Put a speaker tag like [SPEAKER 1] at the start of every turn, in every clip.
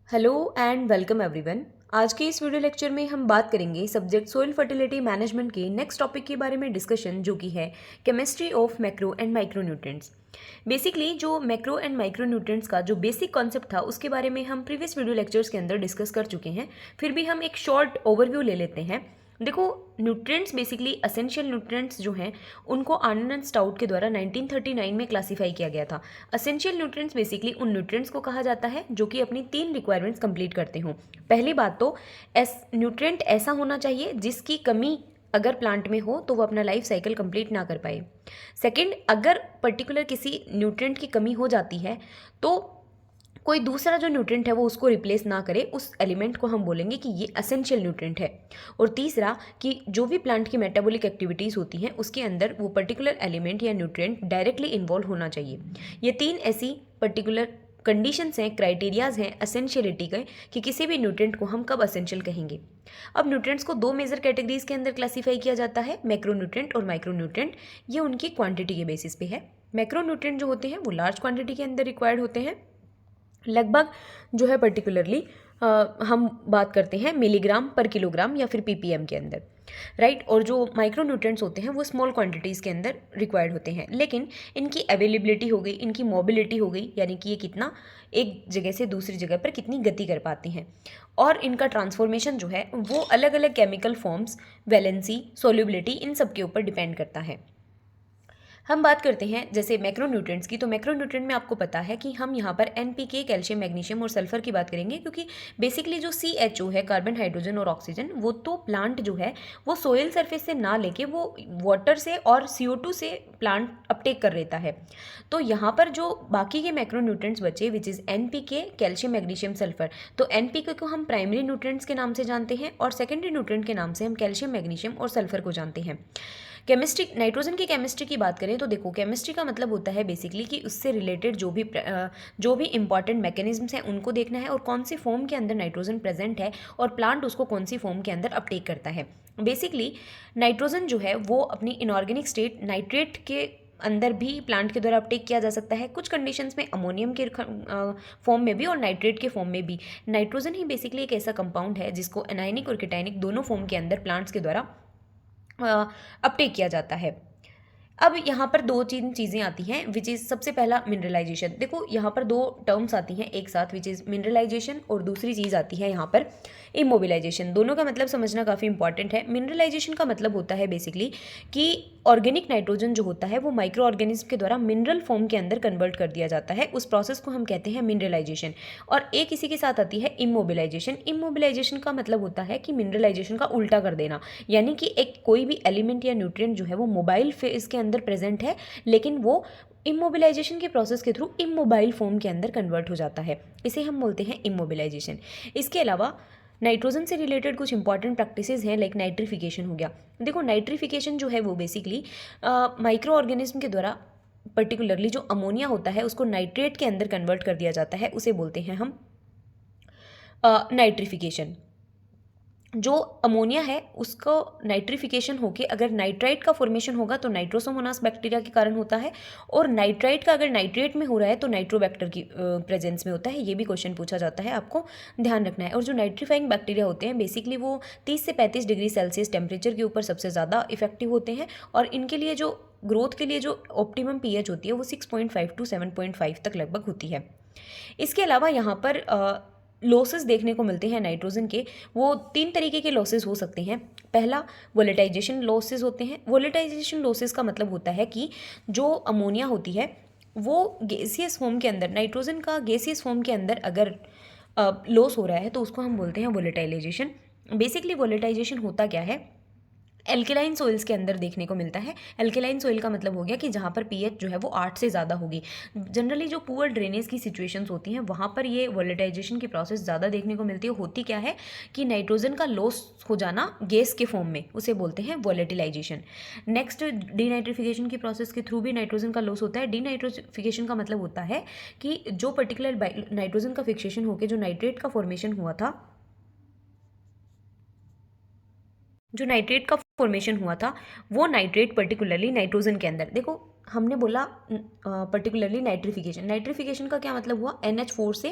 [SPEAKER 1] Hello and welcome everyone. आज के इस वीडियो लेक्चर में हम बात करेंगे सब्जेक्ट सोइल फर्टिलिटी मैनेजमेंट के नेक्स्ट टॉपिक के बारे में डिस्कशन, जो कि है chemistry of macro and micro nutrients. Basically जो मैक्रो एंड माइक्रो न्यूट्रिएंट्स का जो बेसिक कॉन्सेप्ट था उसके बारे में हम प्रीवियस वीडियो लेक्चर्स के अंदर डिस्कस कर चुके हैं। फिर भी हम एक शॉर्ट ओवरव्यू ले लेते हैं। देखो, न्यूट्रिएंट्स बेसिकली असेंशियल न्यूट्रिएंट्स जो हैं उनको आर्नन एंड स्टाउट के द्वारा 1939 में क्लासीफाई किया गया था। असेंशियल न्यूट्रिएंट्स बेसिकली उन न्यूट्रिएंट्स को कहा जाता है जो कि अपनी 3 रिक्वायरमेंट्स कंप्लीट करते हों। पहली बात तो न्यूट्रिएंट ऐसा होना चाहिए जिसकी कमी अगर प्लांट में हो तो वो अपना लाइफ साइकिल कंप्लीट ना कर पाए। सेकंड, अगर पर्टिकुलर किसी न्यूट्रिएंट की कमी हो जाती है तो कोई दूसरा जो न्यूट्रिएंट है वो उसको रिप्लेस ना करे, उस एलिमेंट को हम बोलेंगे कि ये एसेंशियल न्यूट्रिएंट है। और तीसरा कि जो भी प्लांट की मेटाबॉलिक एक्टिविटीज़ होती हैं उसके अंदर वो पर्टिकुलर एलिमेंट या न्यूट्रिएंट डायरेक्टली इन्वॉल्व होना चाहिए। ये 3 ऐसी पर्टिकुलर कंडीशंस हैं, क्राइटेरियाज हैं एसेंशियलिटी के, कि किसी भी न्यूट्रिएंट को हम कब एसेंशियल कहेंगे। अब न्यूट्रिएंट्स को 2 मेजर कैटेगरीज के अंदर क्लासीफाई किया जाता है, मैक्रो न्यूट्रिएंट और माइक्रो न्यूट्रिएंट। ये उनकी क्वांटिटी के बेसिस पे है। मैक्रो न्यूट्रिएंट जो होते हैं वो लार्ज क्वांटिटी के अंदर रिक्वायर्ड होते हैं, लगभग जो है पर्टिकुलरली हम बात करते हैं मिलीग्राम पर किलोग्राम या फिर पीपीएम के अंदर, राइट। और जो माइक्रो न्यूट्रिएंट्स होते हैं वो स्मॉल क्वांटिटीज़ के अंदर रिक्वायर्ड होते हैं, लेकिन इनकी अवेलेबिलिटी हो गई, इनकी मोबिलिटी हो गई, यानी कि ये कितना एक जगह से दूसरी जगह पर कितनी गति कर पाती हैं, और इनका ट्रांसफॉर्मेशन जो है वो अलग अलग केमिकल फॉर्म्स, वैलेंसी, सोल्यूबिलिटी, इन सब के ऊपर डिपेंड करता है। हम बात करते हैं जैसे मैक्रो न्यूट्रिएंट्स की, तो मैक्रो न्यूट्रिएंट में आपको पता है कि हम यहाँ पर एनपीके, कैल्शियम, मैग्नीशियम और सल्फर की बात करेंगे, क्योंकि बेसिकली जो सीएचओ है, कार्बन, हाइड्रोजन और ऑक्सीजन, वो तो प्लांट जो है वो सोयल सरफेस से ना लेके वो वाटर से और CO2 से प्लांट अपटेक कर लेता है। तो यहाँ पर जो बाकी के मैक्रो न्यूट्रिएंट्स बचे, which is NPK, calcium, magnesium, sulphur, तो एनपीके को हम प्राइमरी न्यूट्रिएंट्स के नाम से जानते हैं और सेकेंडरी न्यूट्रिएंट के नाम से हम कैल्शियम, मैग्नीशियम और सल्फर को जानते हैं। केमिस्ट्री, नाइट्रोजन की केमिस्ट्री की बात करें तो देखो, केमिस्ट्री का मतलब होता है बेसिकली कि उससे रिलेटेड जो भी इंपॉर्टेंट मैकेनिज्म्स हैं उनको देखना है, और कौन सी फॉर्म के अंदर नाइट्रोजन प्रेजेंट है और प्लांट उसको कौन सी फॉर्म के अंदर अपटेक करता है। बेसिकली नाइट्रोजन जो है वो अपनी इनऑर्गेनिक स्टेट नाइट्रेट के अंदर भी प्लांट के द्वारा अपटेक किया जा सकता है, कुछ कंडीशंस में अमोनियम के फॉर्म में भी और नाइट्रेट के फॉर्म में भी। नाइट्रोजन ही बेसिकली एक ऐसा कंपाउंड है जिसको एनायनिक और केटायनिक दोनों फॉर्म के अंदर प्लांट्स के द्वारा अपटेक किया जाता है। अब यहाँ पर 2-3 चीज़ें आती हैं, विच इज़ सबसे पहला मिनरलाइजेशन। देखो यहाँ पर 2 टर्म्स आती हैं एक साथ, विच इज़ मिनरलाइजेशन, और दूसरी चीज़ आती है यहाँ पर इमोबिलाइजेशन। दोनों का मतलब समझना काफ़ी इंपॉर्टेंट है। मिनरलाइजेशन का मतलब होता है बेसिकली कि ऑर्गेनिक नाइट्रोजन जो होता है वो माइक्रो ऑर्गेनिज्म के द्वारा मिनरल फॉर्म के अंदर कन्वर्ट कर दिया जाता है, उस प्रोसेस को हम कहते हैं मिनरलाइजेशन। और एक इसी के साथ आती है इमोबिलाइजेशन। इमोबिलाइजेशन का मतलब होता है कि मिनरलाइजेशन का उल्टा कर देना, यानी कि एक कोई भी एलिमेंट या न्यूट्रिएंट जो है वो मोबाइल फेज के अंदर प्रेजेंट है, लेकिन वो इमोबिलाइजेशन के प्रोसेस के थ्रू इमोबाइल फॉर्म के अंदर कन्वर्ट हो जाता है, इसे हम बोलते हैं इमोबिलाइजेशन। इसके अलावा नाइट्रोजन से रिलेटेड कुछ इंपॉर्टेंट प्रैक्टिसेस हैं, लाइक नाइट्रिफिकेशन हो गया। देखो, नाइट्रिफिकेशन जो है वो बेसिकली माइक्रो ऑर्गेनिज्म के द्वारा पर्टिकुलरली जो अमोनिया होता है उसको नाइट्रेट के अंदर कन्वर्ट कर दिया जाता है, उसे बोलते हैं हम नाइट्रिफिकेशन। जो अमोनिया है उसको नाइट्रिफिकेशन होके अगर नाइट्राइट का फॉर्मेशन होगा तो नाइट्रोसोमोनास बैक्टीरिया के कारण होता है, और नाइट्राइट का अगर नाइट्रेट में हो रहा है तो नाइट्रोबैक्टर की प्रेजेंस में होता है। ये भी क्वेश्चन पूछा जाता है, आपको ध्यान रखना है। और जो नाइट्रीफाइंग बैक्टीरिया होते हैं बेसिकली वो 30 से 35 डिग्री सेल्सियस टेम्परेचर के ऊपर सबसे ज़्यादा इफेक्टिव होते हैं, और इनके लिए जो ग्रोथ के लिए जो ऑप्टिमम pH होती है वो 6.5 टू 7.5 तक लगभग होती है। इसके अलावा यहाँ पर लॉसेस देखने को मिलते हैं नाइट्रोजन के। वो 3 तरीके के लॉसेस हो सकते हैं। पहला, वोलेटाइजेशन लॉसेस होते हैं। वोलेटाइजेशन लॉसेस का मतलब होता है कि जो अमोनिया होती है वो गैसियस फॉर्म के अंदर, नाइट्रोजन का गैसियस फॉर्म के अंदर अगर लॉस हो रहा है तो उसको हम बोलते हैं वोलेटाइजेशन। बेसिकली वोलेटाइजेशन होता क्या है, एल्केलाइन सोइल्स के अंदर देखने को मिलता है। एल्केलाइन सोइल का मतलब हो गया कि जहाँ पर pH जो है वो 8 से ज़्यादा होगी। जनरली जो पुअर ड्रेनेज की सिचुएशंस होती हैं वहाँ पर ये वोलेटाइजेशन की प्रोसेस ज़्यादा देखने को मिलती है। होती क्या है कि नाइट्रोजन का लॉस हो जाना गैस के फॉर्म में, उसे बोलते हैं वोलेटिलाइजेशन। नेक्स्ट, डीनाइट्रिफिकेशन की प्रोसेस के थ्रू भी नाइट्रोजन का लॉस होता है। डीनाइट्रिफिकेशन का मतलब होता है कि जो पर्टिकुलर नाइट्रोजन का फिक्सेशन होकर जो नाइट्रेट का फॉर्मेशन हुआ था, जो नाइट्रेट का फॉर्मेशन हुआ था वो नाइट्रेट पर्टिकुलरली नाइट्रोजन के अंदर, देखो हमने बोला पर्टिकुलरली नाइट्रिफिकेशन। नाइट्रिफिकेशन का क्या मतलब हुआ, NH4 से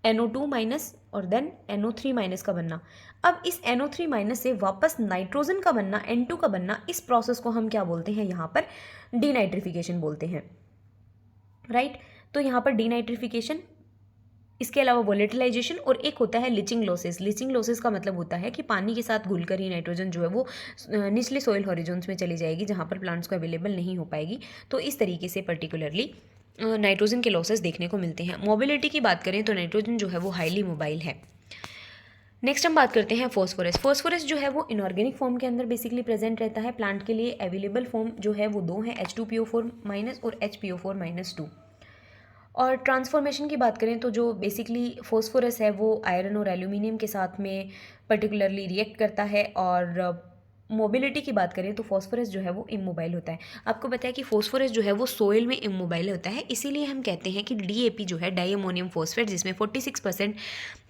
[SPEAKER 1] NO2 माइनस और देन NO3 माइनस का बनना। अब इस NO3 माइनस से वापस नाइट्रोजन का बनना, N2 का बनना, इस प्रोसेस को हम क्या बोलते हैं, यहाँ पर डीनाइट्रिफिकेशन बोलते हैं, राइट। तो यहाँ पर डीनाइट्रिफिकेशन, इसके अलावा वोलेटिलाइजेशन, और एक होता है लिचिंग लॉसेस। लिचिंग लॉसेस का मतलब होता है कि पानी के साथ घुलकर ही नाइट्रोजन जो है वो निचले सॉइल हॉरिजॉन्स में चली जाएगी, जहाँ पर प्लांट्स को अवेलेबल नहीं हो पाएगी। तो इस तरीके से पर्टिकुलरली नाइट्रोजन के लॉसेस देखने को मिलते हैं। मोबिलिटी की बात करें तो नाइट्रोजन जो है वो हाईली मोबाइल है। नेक्स्ट हम बात करते हैं फॉस्फोरस। फॉस्फोरस जो है वो इनऑर्गेनिक फॉर्म के अंदर बेसिकली प्रेजेंट रहता है। प्लांट के लिए अवेलेबल फॉर्म जो है वो दो हैं, H2PO4- और HPO4-2। और ट्रांसफॉर्मेशन की बात करें तो जो बेसिकली फॉस्फोरस है वो आयरन और एल्यूमिनियम के साथ में पर्टिकुलरली रिएक्ट करता है। और मोबिलिटी की बात करें तो फॉस्फोरस जो है वो इमोबाइल होता है। आपको पता है कि फॉस्फोरस जो है वो सोइल में इमोबाइल होता है, इसीलिए हम कहते हैं कि DAP जो है, डाई अमोनियम फॉस्फेट, जिसमें 46%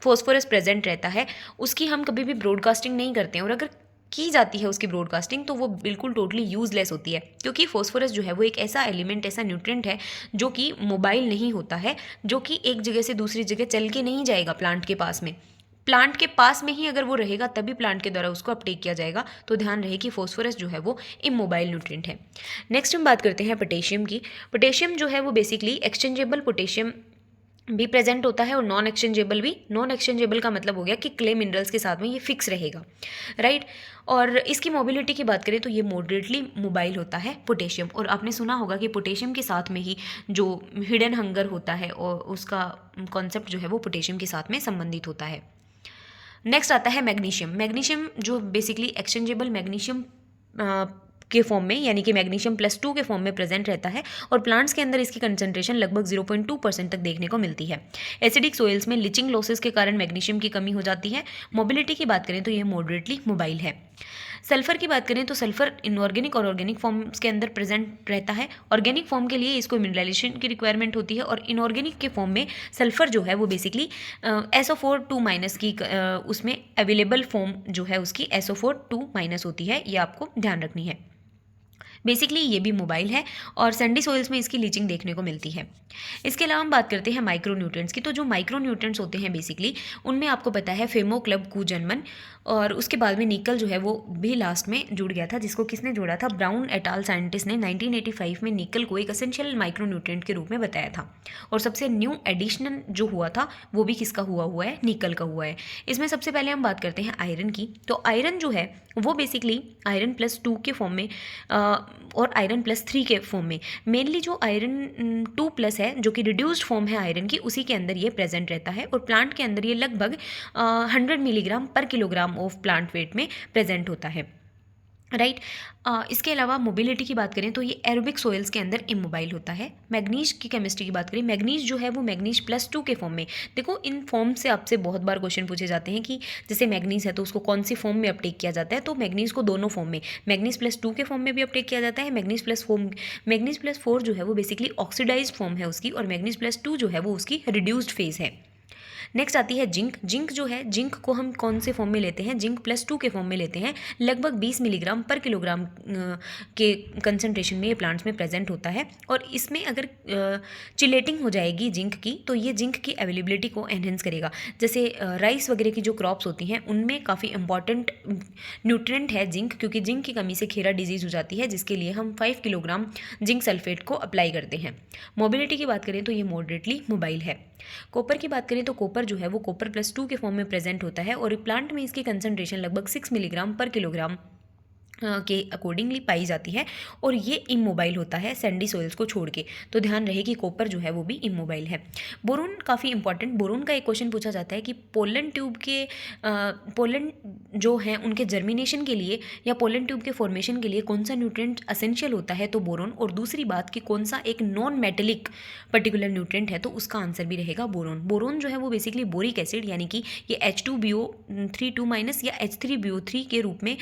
[SPEAKER 1] फॉस्फोरस प्रेजेंट रहता है, उसकी हम कभी भी ब्रॉडकास्टिंग नहीं करते हैं। और अगर की जाती है उसकी ब्रॉडकास्टिंग तो वो बिल्कुल टोटली यूजलेस होती है, क्योंकि फॉस्फोरस जो है वो एक ऐसा एलिमेंट, ऐसा न्यूट्रिएंट है जो कि मोबाइल नहीं होता है, जो कि एक जगह से दूसरी जगह चल के नहीं जाएगा प्लांट के पास में। प्लांट के पास में ही अगर वो रहेगा तभी प्लांट के द्वारा उसको अपटेक किया जाएगा। तो ध्यान रहे कि फॉस्फोरस जो है वो इमोबाइल न्यूट्रिएंट है। नेक्स्ट हम बात करते हैं पोटेशियम की। पोटेशियम जो है वो बेसिकली एक्सचेंजेबल पोटेशियम भी प्रेजेंट होता है और नॉन एक्सचेंजेबल भी। नॉन एक्सचेंजेबल का मतलब हो गया कि क्ले मिनरल्स के साथ में ये फिक्स रहेगा, राइट। और इसकी मोबिलिटी की बात करें तो ये मॉडरेटली मोबाइल होता है पोटेशियम। और आपने सुना होगा कि पोटेशियम के साथ में ही जो हिडन हंगर होता है और उसका कॉन्सेप्ट जो है वो पोटेशियम के साथ में संबंधित होता है। नेक्स्ट आता है मैग्नीशियम। मैग्नीशियम जो बेसिकली एक्सचेंजेबल मैग्नीशियम के फॉर्म में, यानी कि मैग्नीशियम+2 के फॉर्म में प्रेजेंट रहता है। और प्लांट्स के अंदर इसकी कंसंट्रेशन लगभग 0.2% तक देखने को मिलती है। एसिडिक सोइल्स में लिचिंग लॉसेस के कारण मैग्नीशियम की कमी हो जाती है। मोबिलिटी की बात करें तो यह मॉडरेटली मोबाइल है। सल्फर की बात करें तो सल्फर इनऑर्गेनिक और ऑर्गेनिक फॉर्म्स के अंदर प्रेजेंट रहता है। ऑर्गेनिक फॉर्म के लिए इसको मिनरलाइजेशन की रिक्वायरमेंट होती है, और इनऑर्गेनिक के फॉर्म में सल्फर जो है वो बेसिकली SO4 2- की उसमें अवेलेबल फॉर्म जो है उसकी SO4 2- होती है। ये आपको ध्यान रखनी है। बेसिकली ये भी मोबाइल है और सैंडी सॉइल्स में इसकी लीचिंग देखने को मिलती है। इसके अलावा हम बात करते हैं माइक्रो न्यूट्रिएंट्स की। तो जो माइक्रो न्यूट्रिएंट्स होते हैं बेसिकली उनमें आपको पता है फेमो क्लब कूजनमन, और उसके बाद में निकल जो है वो भी लास्ट में जुड़ गया था, जिसको किसने जोड़ा था, ब्राउन एट आल साइंटिस्ट ने 1985 में निकल को एक एसेंशियल माइक्रो न्यूट्रिएंट के रूप में बताया था। और सबसे न्यू एडिशनल जो हुआ था वो भी किसका हुआ है, निकल का हुआ है। इसमें सबसे पहले हम बात करते हैं आयरन की। तो आयरन जो है वो बेसिकली आयरन+2 के फॉर्म में और आयरन+3 के फॉर्म में, मेनली जो आयरन 2+ है जो कि रिड्यूस्ड फॉर्म है आयरन की, उसी के अंदर ये प्रेजेंट रहता है। और प्लांट के अंदर ये लगभग 100 मिलीग्राम पर किलोग्राम ऑफ प्लांट वेट में प्रेजेंट होता है, राइट। इसके अलावा मोबिलिटी की बात करें तो ये एरोबिक सोइल्स के अंदर इमोबाइल होता है। मैग्नीज की केमिस्ट्री की बात करें, मैग्नीज जो है वो मैग्नीज+2 के फॉर्म में, देखो इन फॉर्म से आपसे बहुत बार क्वेश्चन पूछे जाते हैं कि जैसे मैग्नीज है तो उसको कौन सी फॉर्म में अपटेक किया जाता है। तो मैग्नीज को दोनों फॉर्म में, मैग्नीज+2 के फॉर्म में भी अपटेक किया जाता है, मैग्नीज+4 जो है वो बेसिकली ऑक्सीडाइज्ड फॉर्म है उसकी, और मैग्नीज+2 जो है वो उसकी रिड्यूस्ड फेज है। नेक्स्ट आती है जिंक। जिंक जो है, जिंक को हम कौन से फॉर्म में लेते हैं, जिंक+2 के फॉर्म में लेते हैं। लगभग 20 मिलीग्राम पर किलोग्राम के कंसंट्रेशन में ये प्लांट्स में प्रेजेंट होता है। और इसमें अगर चिलेटिंग हो जाएगी जिंक की तो ये जिंक की अवेलेबिलिटी को एनहेंस करेगा। जैसे राइस वगैरह की जो क्रॉप्स होती हैं उनमें काफ़ी इंपॉर्टेंट न्यूट्रिएंट है जिंक, क्योंकि जिंक की कमी से खेरा डिजीज़ हो जाती है, जिसके लिए हम 5 किलोग्राम जिंक सल्फेट को अप्लाई करते हैं। मोबिलिटी की बात करें तो ये मॉडरेटली मोबाइल है। कॉपर की बात करें तो कॉपर जो है वो कॉपर+2 के फॉर्म में प्रेजेंट होता है, और प्लांट में इसकी कंसंट्रेशन लगभग 6 मिलीग्राम पर किलोग्राम के अकॉर्डिंगली पाई जाती है। और ये इमोबाइल होता है सैंडी सॉइल्स को छोड़ के। तो ध्यान रहे कि कॉपर जो है वो भी इमोबाइल है। बोरोन काफ़ी इंपॉर्टेंट, बोरोन का एक क्वेश्चन पूछा जाता है कि पोलन ट्यूब के पोलन जो हैं उनके जर्मिनेशन के लिए या पोलन ट्यूब के फॉर्मेशन के लिए कौन सा न्यूट्रिएंट असेंशियल होता है, तो बोरोन। और दूसरी बात कि कौन सा एक नॉन मेटेलिक पर्टिकुलर न्यूट्रिएंट है, तो उसका आंसर भी रहेगा बोरोन। बोरोन जो है वो बेसिकली बोरिक एसिड, यानी कि ये H2BO3 2- या H3BO3 के रूप में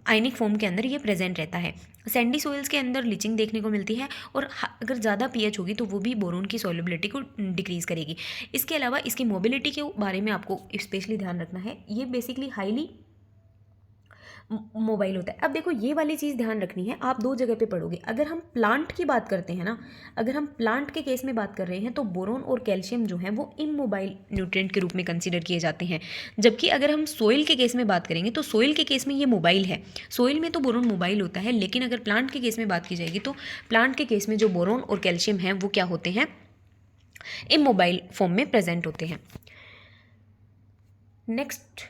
[SPEAKER 1] आयनिक फॉर्म के अंदर ये प्रेजेंट रहता है। सैंडी सॉइल्स के अंदर लीचिंग देखने को मिलती है, और अगर ज़्यादा पीएच होगी तो वो भी बोरोन की सॉल्युबिलिटी को डिक्रीज़ करेगी। इसके अलावा इसकी मोबिलिटी के बारे में आपको स्पेशली ध्यान रखना है। ये बेसिकली हाईली मोबाइल होता है। अब देखो ये वाली चीज़ ध्यान रखनी है, आप दो जगह पे पढ़ोगे। अगर हम प्लांट की बात करते हैं ना, अगर हम प्लांट के केस में बात कर रहे हैं तो बोरोन और कैल्शियम जो है वो इमोबाइल न्यूट्रिएंट के रूप में कंसीडर किए जाते हैं। जबकि अगर हम सोइल के केस में बात करेंगे तो सोइल के केस में ये मोबाइल है, सोइल में तो बोरोन मोबाइल होता है, लेकिन अगर प्लांट के केस में बात की जाएगी तो प्लांट के केस में जो बोरोन और कैल्शियम है वो क्या होते हैं, इमोबाइल फॉर्म में प्रेजेंट होते हैं। नेक्स्ट,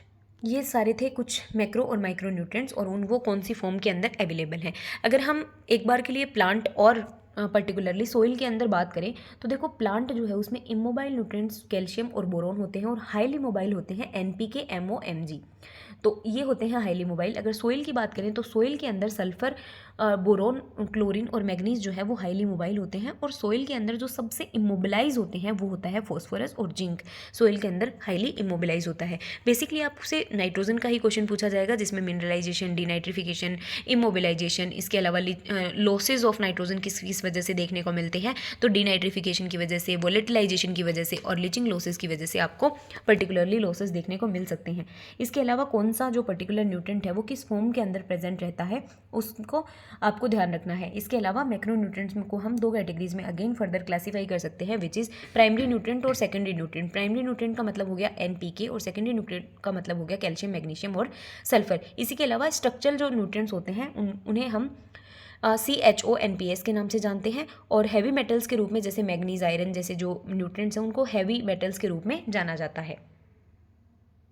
[SPEAKER 1] ये सारे थे कुछ मैक्रो और माइक्रो न्यूट्रिएंट्स और वो कौन सी फॉर्म के अंदर अवेलेबल हैं। अगर हम एक बार के लिए प्लांट और पर्टिकुलरली सोइल के अंदर बात करें तो देखो प्लांट जो है उसमें इमोबाइल न्यूट्रिएंट्स कैल्शियम और बोरोन होते हैं और हाईली मोबाइल होते हैं NPK, MO, Mg। तो ये होते हैं हाईली मोबाइल। अगर सोइल की बात करें तो सोइल के अंदर सल्फर, बोरोन, क्लोरीन और मैग्नीज जो है वो हाईली मोबाइल होते हैं और सोइल के अंदर जो सबसे इमोबिलाइज होते हैं वो होता है फॉस्फोरस और जिंक। सोइल के अंदर हाईली इमोबिलाइज होता है। बेसिकली आपसे नाइट्रोजन का ही क्वेश्चन पूछा जाएगा जिसमें मिनरलाइजेशन, डीनाइट्रिफिकेशन, इमोबिलाइजेशन, इसके अलावा लॉसेज ऑफ नाइट्रोजन किस वजह से देखने को मिलते हैं, तो डीनाइट्रिफिकेशन की वजह से, वोलेटिलाइजेशन की वजह से और लीचिंग लॉसेज की वजह से आपको पर्टिकुलरली लॉसेज देखने को मिल सकते हैं। इसके अलावा कौन सा जो पर्टिकुलर न्यूट्रिएंट है वो किस फॉर्म के अंदर प्रेजेंट रहता है उसको आपको ध्यान रखना है। इसके अलावा मैक्रो न्यूट्रिएंट्स को हम दो कैटेगरीज में अगेन फर्दर क्लासीफाई कर सकते हैं, विच इज़ प्राइमरी न्यूट्रिएंट और सेकेंडरी न्यूट्रिएंट। प्राइमरी न्यूट्रिएंट का मतलब हो गया NPK और सेकेंडरी न्यूट्रिएंट का मतलब हो गया कैल्शियम, मैग्नीशियम और सल्फर। इसी के अलावा स्ट्रक्चरल जो न्यूट्रिएंट्स होते हैं उन्हें हम CHO/NPS के नाम से जानते हैं और हैवी मेटल्स के रूप में जैसे मैग्नीज, आयरन जैसे जो न्यूट्रिएंट्स हैं उनको हैवी मेटल्स के रूप में जाना जाता है।